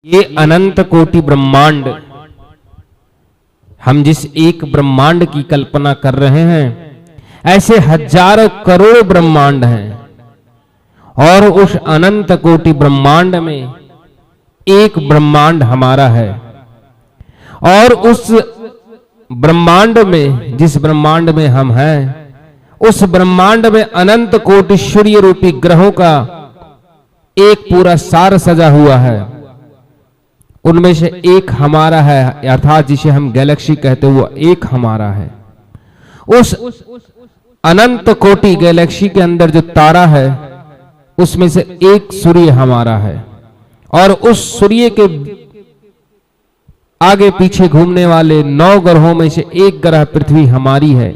ये अनंत कोटि ब्रह्मांड, हम जिस एक ब्रह्मांड की कल्पना कर रहे हैं, ऐसे हजारों करोड़ ब्रह्मांड हैं और उस अनंत कोटि ब्रह्मांड में एक ब्रह्मांड हमारा है। और उस ब्रह्मांड में, जिस ब्रह्मांड में हम हैं, उस ब्रह्मांड में अनंत कोटि सूर्य रूपी ग्रहों का एक पूरा सार सजा हुआ है। उनमें से एक हमारा है, अर्थात जिसे हम गैलेक्सी कहते हैं, वो एक हमारा है। उस अनंत कोटि गैलेक्सी के अंदर जो तारा है, उसमें से एक सूर्य हमारा है। और उस सूर्य के आगे पीछे घूमने वाले 9 ग्रहों में से एक ग्रह पृथ्वी हमारी है।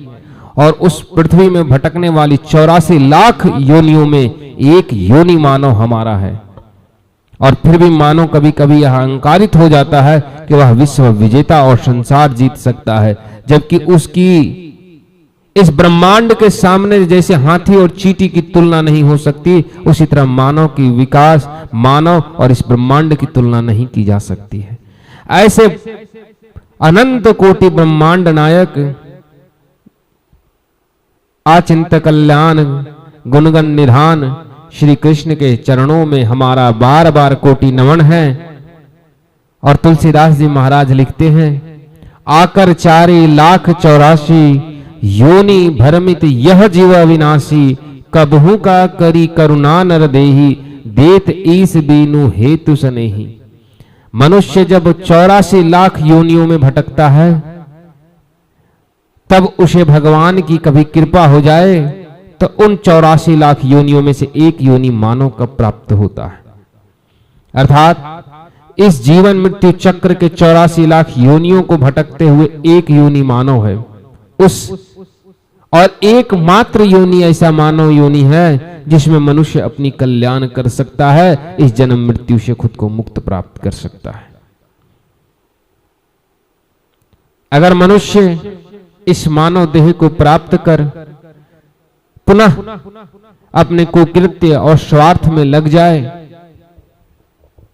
और उस पृथ्वी में भटकने वाली 84 लाख योनियों में एक योनि मानव हमारा है। और फिर भी मानव कभी कभी यह अहंकारित हो जाता है कि वह विश्व विजेता और संसार जीत सकता है, जबकि उसकी इस ब्रह्मांड के सामने जैसे हाथी और चींटी की तुलना नहीं हो सकती, उसी तरह मानव की विकास, मानव और इस ब्रह्मांड की तुलना नहीं की जा सकती है। ऐसे अनंत कोटि ब्रह्मांड नायक आचिंत कल्याण गुणगण निधान श्री कृष्ण के चरणों में हमारा बार बार कोटि नमन है। और तुलसीदास जी महाराज लिखते हैं, आकर 4 लाख 84 योनि भरमित यह जीव अविनाशी, कबहू का करी करुणा नर देही, देत ईस बीनु हेतु सनेही। मनुष्य जब 84 लाख योनियों में भटकता है, तब उसे भगवान की कभी कृपा हो जाए तो उन 84 लाख योनियों में से एक योनि मानव का प्राप्त होता है। अर्थात इस जीवन मृत्यु चक्र के 84 लाख योनियों को भटकते हुए एक योनि मानव है। और एकमात्र योनि ऐसा मानव योनि है जिसमें मनुष्य अपनी कल्याण कर सकता है, इस जन्म मृत्यु से खुद को मुक्त प्राप्त कर सकता है। अगर मनुष्य इस मानव देह को प्राप्त कर पुनः अपने कुकृत्य और स्वार्थ में लग जाए,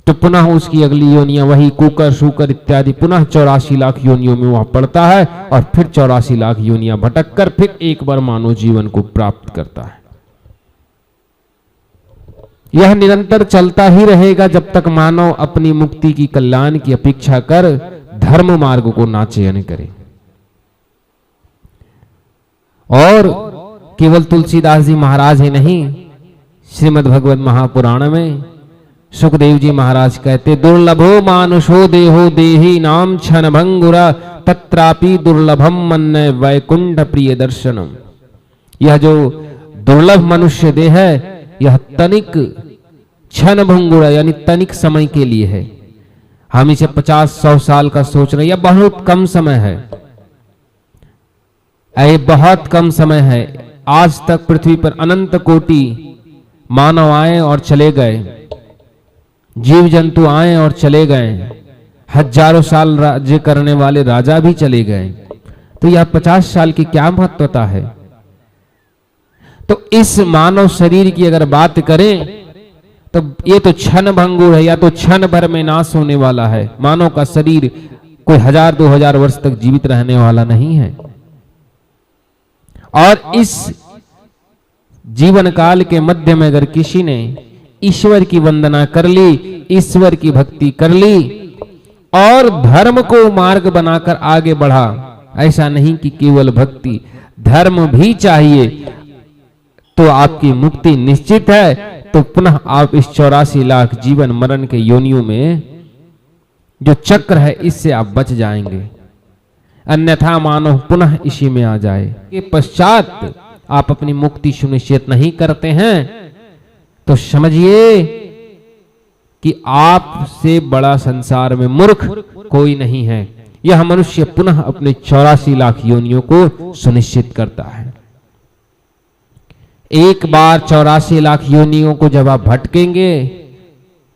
तो पुनः उसकी अगली योनियां वही कुकर शूकर इत्यादि पुनः 84 लाख योनियों में वह पड़ता है। और फिर 84 लाख योनियां भटक कर फिर एक बार मानव जीवन को प्राप्त करता है। यह निरंतर चलता ही रहेगा जब तक मानव अपनी मुक्ति की, कल्याण की अपेक्षा कर धर्म मार्ग को ना चयन करे। और केवल तुलसीदास जी महाराज ही नहीं, श्रीमद् भगवत महापुराण में सुखदेव जी महाराज कहते, दुर्लभो मानुषो देहो देही नाम क्षण भंगुरा, तत्रापि दुर्लभम मन्य वैकुंठ प्रिय दर्शनम। यह जो दुर्लभ मनुष्य देह है, यह तनिक क्षण भंगुरा यानी तनिक समय के लिए है। हम इसे 50-100 साल का सोच रहे हैं, यह बहुत कम समय है, यह बहुत कम समय है। आज तक पृथ्वी पर अनंत कोटि मानव आए और चले गए, जीव जंतु आए और चले गए, हजारों साल राज्य करने वाले राजा भी चले गए, तो यह 50 साल की क्या महत्वता है। तो इस मानव शरीर की अगर बात करें तो ये तो क्षण भंगुर है, या तो क्षण भर में नाश होने वाला है। मानव का शरीर कोई 1000-2000 वर्ष तक जीवित रहने वाला नहीं है। और इस जीवन काल के मध्य में अगर किसी ने ईश्वर की वंदना कर ली, ईश्वर की भक्ति कर ली और धर्म को मार्ग बनाकर आगे बढ़ा, ऐसा नहीं कि केवल भक्ति, धर्म भी चाहिए, तो आपकी मुक्ति निश्चित है। तो पुनः आप इस 84 लाख जीवन मरण के योनियों में जो चक्र है, इससे आप बच जाएंगे। अन्यथा मानव पुनः इसी में आ जाए। के पश्चात आप अपनी मुक्ति सुनिश्चित नहीं करते हैं तो समझिए कि आपसे बड़ा संसार में मूर्ख कोई नहीं है। यह मनुष्य पुनः अपने 84 लाख योनियों को सुनिश्चित करता है। एक बार 84 लाख योनियों को जब आप भटकेंगे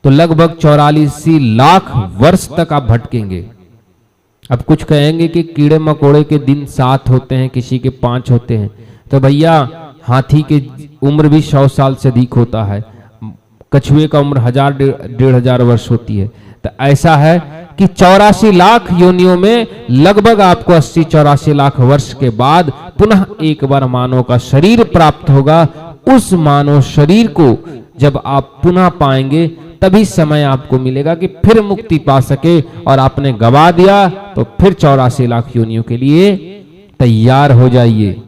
तो लगभग 84 लाख वर्ष तक आप भटकेंगे। अब कुछ कहेंगे कि कीड़े मकोड़े के दिन 7 होते हैं, किसी के 5 होते हैं, तो भैया हाथी की उम्र भी 100 साल से अधिक होता है, कछुए का उम्र 1000-1500 वर्ष होती है। तो ऐसा है कि 84 लाख योनियों में लगभग आपको 80-84 लाख वर्ष के बाद पुनः एक बार मानव का शरीर प्राप्त होगा। उस मानव शरीर को जब आप पुनः पाएंगे तभी समय आपको मिलेगा कि फिर मुक्ति पा सके, और आपने गवा दिया तो फिर 84 लाख योनियों के लिए तैयार हो जाइए।